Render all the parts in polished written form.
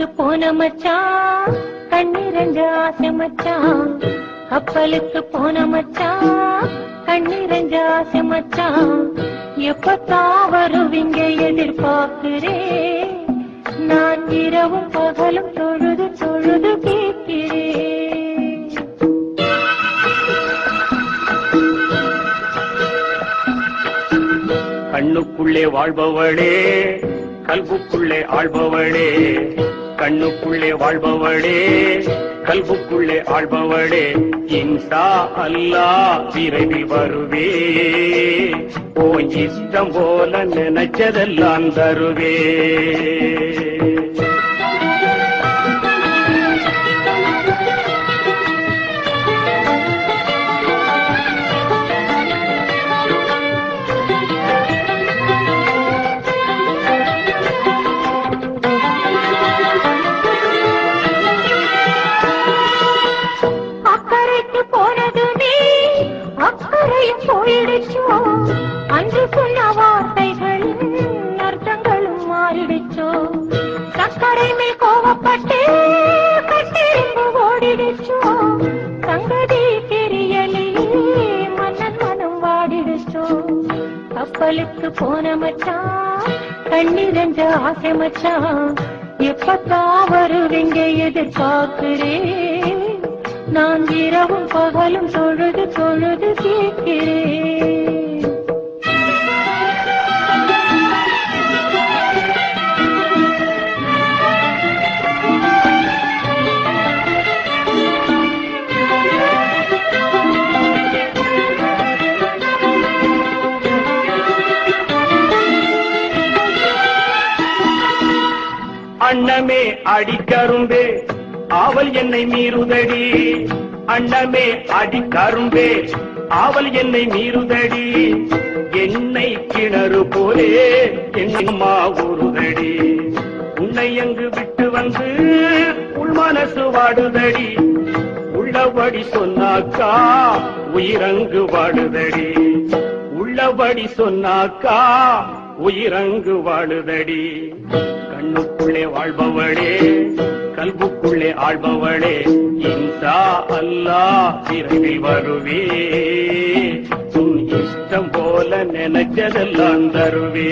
கப்பலுக்கு போன மச்சான் கண்ணிரஞ்ச ஆசை மச்சான். கப்பலுக்கு போன மச்சான் கண்ணிரஞ்ச ஆசை மச்சான். எப்பத்தான் வருவீங்க எதிர்பார்க்கிறேன். நான் இரவும் பகலும் தொழுது தொழுது கேட்கிறேன். கண்ணுக்குள்ளே வாழ்பவளே கல்புக்குள்ளே ஆள்பவளே. கண்ணுக்குள்ளே வாழ்பவளே கல்புக்குள்ளே ஆள்பவளே. இன்ஷா அல்லாஹ் விரைவில் வருவே. ஓ இஷ்டம் போல நினைச்சதெல்லாம் தருவே. போயிடுச்சோ அன்று சொன்ன வார்த்தைகளின் அர்த்தங்களும் மாறிடுச்சோ. சக்கரை மேல் கோவப்பட்டு கட்டெறிந்து ஓடிடுச்சோ. சங்கதி தெரியலையே மன்னன் மனம் வாடிடுச்சோ. கப்பலுக்கு போன மச்சான் கண்ணிரஞ்ச ஆசை மச்சான். எப்பத்தான் வருவீங்க எதிர்பார்க்கிறேன். நான் இரவும் பகலும் தொழுது தொழுது கேட்கிறேன். அண்ணமே அடிக்கரும்பே ஆவல் என்னை மீறுதடி. அண்ணமே அடிக்கரும்பே ஆவல் என்னை மீறுதடி. என்னை கிணறு போலே என்னம்மா ஊறுதடி. உன்னை எங்கு விட்டு வந்து உள் மனசு வாடுதடி. உள்ளபடி சொன்னாக்கா உயிரங்கு வாடுதடி. உள்ளபடி சொன்னாக்கா உயிரங்கு வாடுதடி. கண்ணுக்குள்ளே வாழ்பவளே கல்புக்குள்ளே ஆள்பவளே. இன்ஷா அல்லாஹ் விரைவில் வருவே. உன் இஷ்டம் போல நினைச்சதெல்லாம் தருவே.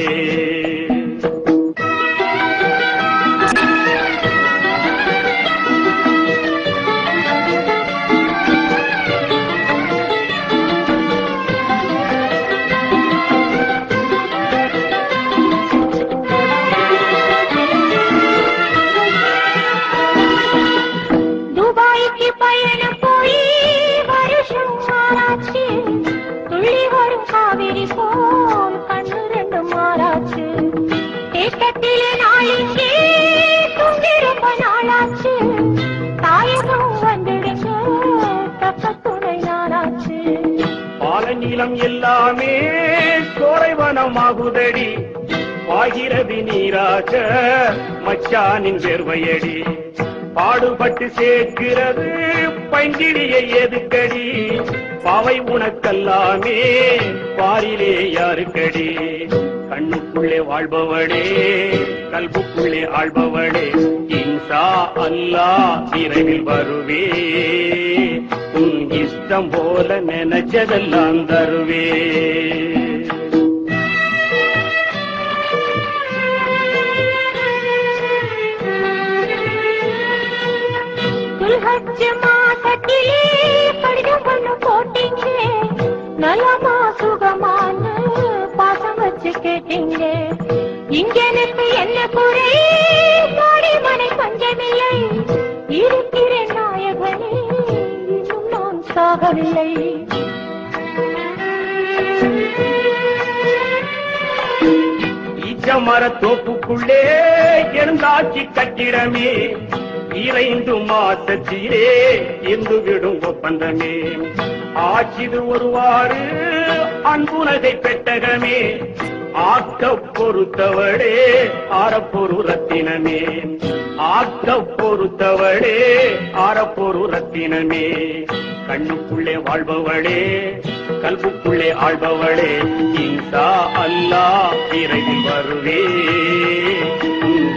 பயணம் போய் வருஷம் மாறாச்சு. துள்ளி வரும் காவிரி போல் கண்ணு ரெண்டு மாறாச்சு. தேக்கத்திலே நாளிங்கே தூங்கி ரொம்ப நாளாச்சு. தாயகம் வந்துடுங்க தக்க துணை நாளாச்சு. பால நீளம் எல்லாமே சோலைவனமாகுதடி. பாகிறது நீராக மச்சானின் வேர்வையடி. பாடுபட்டு சேர்க்கிறது பைங்கிடியை எதுக்கடி. பாவை உனக்கல்லாமே பாரிலே யாருக்கடி. கண்ணுக்குள்ளே வாழ்பவளே கல்புக்குள்ளே ஆள்பவளே. இன்ஷா அல்லாஹ் விரைவில் வருவே. உன் இஷ்டம் போல நினைச்சதெல்லாம் தருவே. மாசத்திலே கடிதம் பண்ணு போட்டீங்க. நலமா சுகமான பாசம் வச்சு கேட்டீங்க. இங்க எனக்கு என்ன குறை மாடி மனை பஞ்சமில்லை. இருக்கிறேன் நாயகனே இன்னும் நான் சாகவில்லை. ஈச்சமர தோப்புக்குள்ளே இருந்தாட்சி கட்டிடமே. இறைந்து மாசத்திலே இருந்து விடும் ஒப்பந்தமே. ஆட்சிது ஒருவாறு அன்புனதை பெட்டகமே. ஆக்க பொறுத்தவளே ஆரப்பொரு ரத்தினமே. ஆக்க பொறுத்தவளே ஆரப்பொரு ரத்தினமே. கண்ணுக்குள்ளே வாழ்பவளே கல்புக்குள்ளே ஆள்பவளே. இன்ஷா அல்லாஹ் விரைவில் வருவே.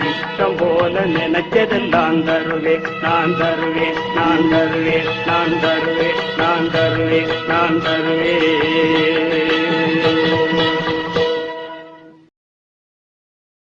இஷ்டம் போல போல நினைச்சதெல்லாம் தருவேன் நான் தருவேன் நான் தருவேன் நான் தருவேன் நான் தருவேன் நான் தருவேன்